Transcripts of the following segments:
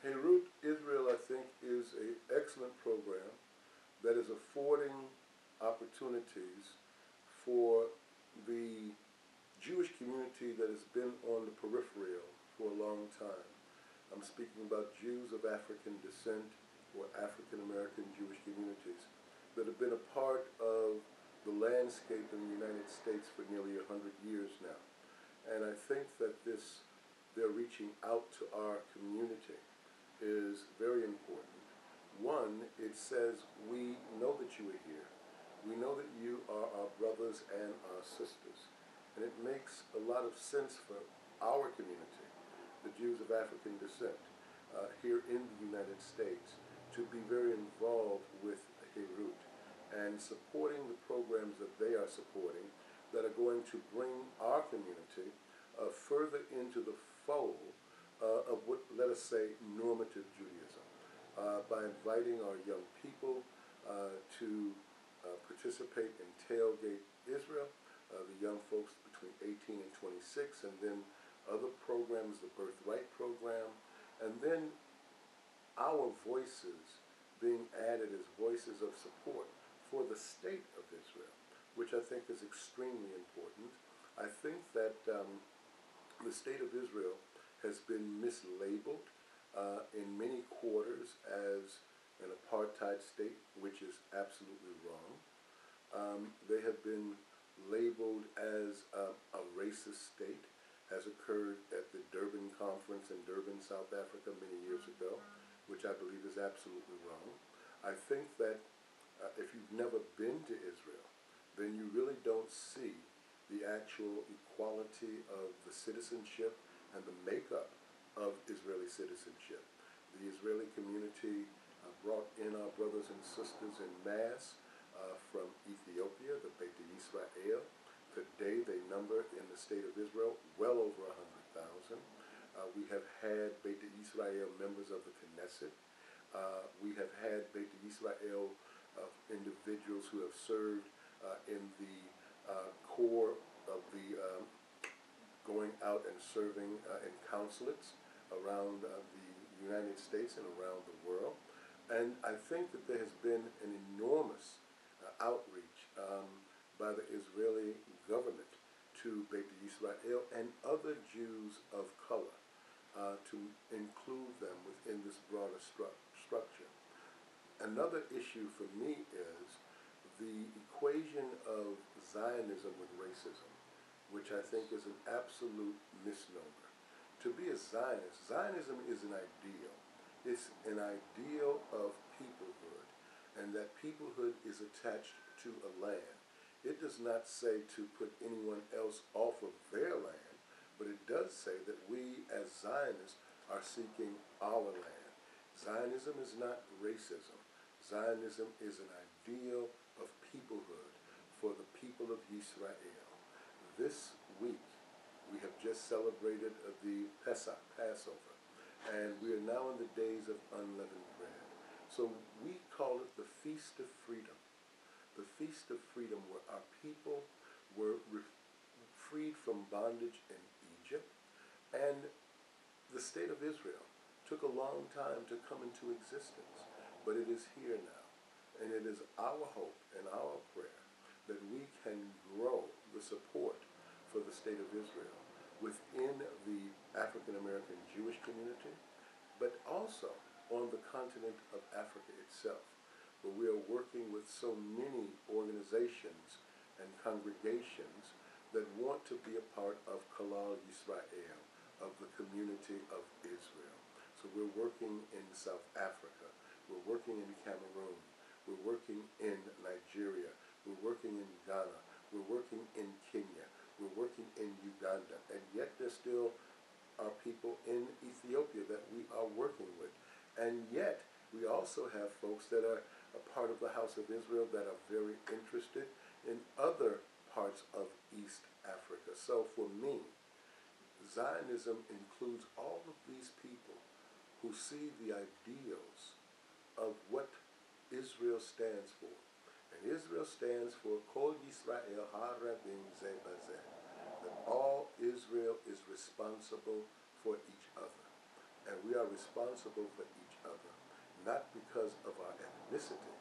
Herut Israel, I think, is an excellent program that is affording opportunities for the Jewish community that has been on the peripheral for a long time. I'm speaking about Jews of African descent or African American Jewish communities that have been a part of the landscape in the United States for nearly 100 years now. And I think that they're reaching out to our community is very important. One, it says, we know that you are here. We know that you are our brothers and our sisters. And it makes a lot of sense for our community, the Jews of African descent, here in the United States, to be very involved with Herut and supporting the programs that they are supporting that are going to bring our community further into the fold of what, let us say, normative Judaism, by inviting our young people to participate in Tailgate Israel, the young folks between 18 and 26, and then other programs, the Birthright program, and then our voices being added as voices of support for the state of Israel, which I think is extremely important. I think that the state of Israel has been mislabeled in many quarters as an apartheid state, which is absolutely wrong. They have been labeled as a racist state, as occurred at the Durban conference in Durban, South Africa many years ago, which I believe is absolutely wrong. I think that if you've never been to Israel, then you really don't see the actual equality of the citizenship and the makeup of Israeli citizenship. The Israeli community brought in our brothers and sisters in mass from Ethiopia, the Beit Israel. Today they number in the state of Israel well over 100,000. We have had Beit Israel members of the Knesset. We have had Beit Israel individuals who have served in the core of the going out and serving in consulates around the United States and around the world. And I think that there has been an enormous outreach by the Israeli government to Beit Israel and other Jews of color to include them within this broader structure. Another issue for me is the equation of Zionism with racism, which I think is an absolute misnomer. To be a Zionist, Zionism is an ideal. It's an ideal of peoplehood, and that peoplehood is attached to a land. It does not say to put anyone else off of their land, but it does say that we as Zionists are seeking our land. Zionism is not racism. Zionism is an ideal of peoplehood for the people of Israel. This week, we have just celebrated the Pesach, Passover, and we are now in the days of unleavened bread. So we call it the Feast of Freedom. The Feast of Freedom, where our people were freed from bondage in Egypt, and the state of Israel took a long time to come into existence, but it is here now, and it is our hope and our prayer that we can grow the support for the state of Israel within the African American Jewish community, but also on the continent of Africa itself, where we are working with so many organizations and congregations that want to be a part of Kalal Yisrael, of the community of Israel. So we're working in South Africa, we're working in Cameroon, we're working in Nigeria, we're working in Ghana, we're working in Kenya, we're working in Uganda, and yet there still are people in Ethiopia that we are working with. And yet we also have folks that are a part of the House of Israel that are very interested in other parts of East Africa. So for me, Zionism includes all of these people who see the ideals of what Israel stands for. And Israel stands for Kol Yisrael Harabim Ze Bazeh, that all Israel is responsible for each other. And we we are responsible for each other, not because of our ethnicity,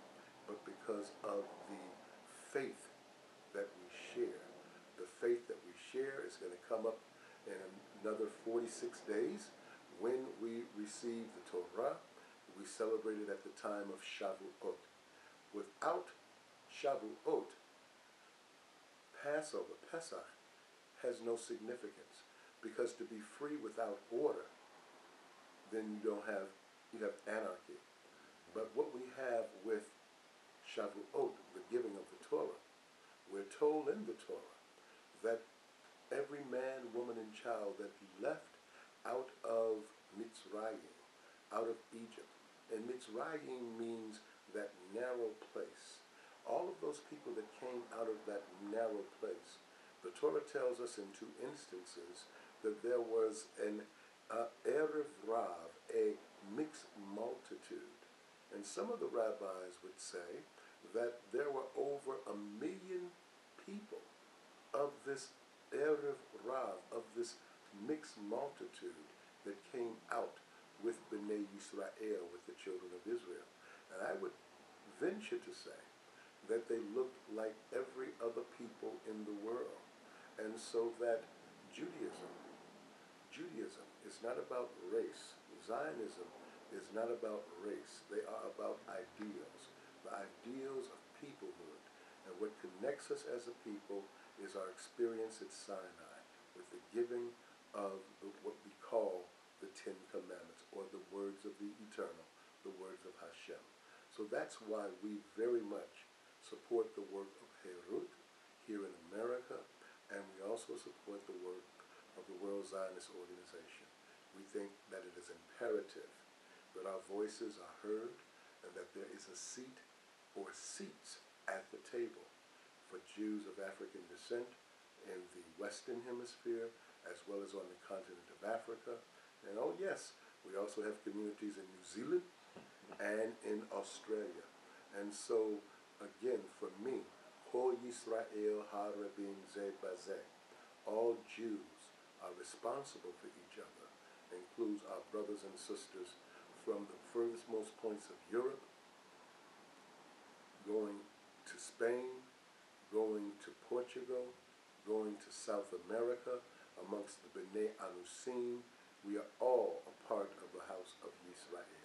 but because of the faith that we share. The faith that we share is going to come up in another 46 days when we receive the Torah. We celebrate it at the time of Shavuot. Without Shavuot, Passover, Pesach, has no significance, because to be free without order, then you have anarchy. But what we have with Shavuot, the giving of the Torah, we're told in the Torah that every man, woman, and child that left out of Mitzrayim, out of Egypt, and Mitzrayim means that narrow place. All of those people that came out of that narrow place, the Torah tells us in two instances that there was an Erev Rav, a mixed multitude. And some of the rabbis would say that there were over 1 million people of this Erev Rav, of this mixed multitude that came out with Bnei Yisrael, with the children of Israel. And I would venture to say that they looked like every other people in the world. And so that Judaism is not about race. Zionism is not about race. They are about ideals, the ideals of peoplehood. And what connects us as a people is our experience at Sinai with the giving of what we call the Ten Commandments, or the words of the Eternal, the words of Hashem. So that's why we very much support the work of Herut here in America, and we also support the work of the World Zionist Organization. We think that it is imperative that our voices are heard, and that there is a seat or seats at the table for Jews of African descent in the Western Hemisphere, as well as on the continent of Africa. And oh yes, we also have communities in New Zealand and in Australia. And so, again, for me, Kol Yisrael Harabim Ze Bazeh, all Jews are responsible for each other, includes our brothers and sisters from the furthest most points of Europe, going to Spain, going to Portugal, going to South America, amongst the B'nai Anusim. We are all a part of the house of Yisrael.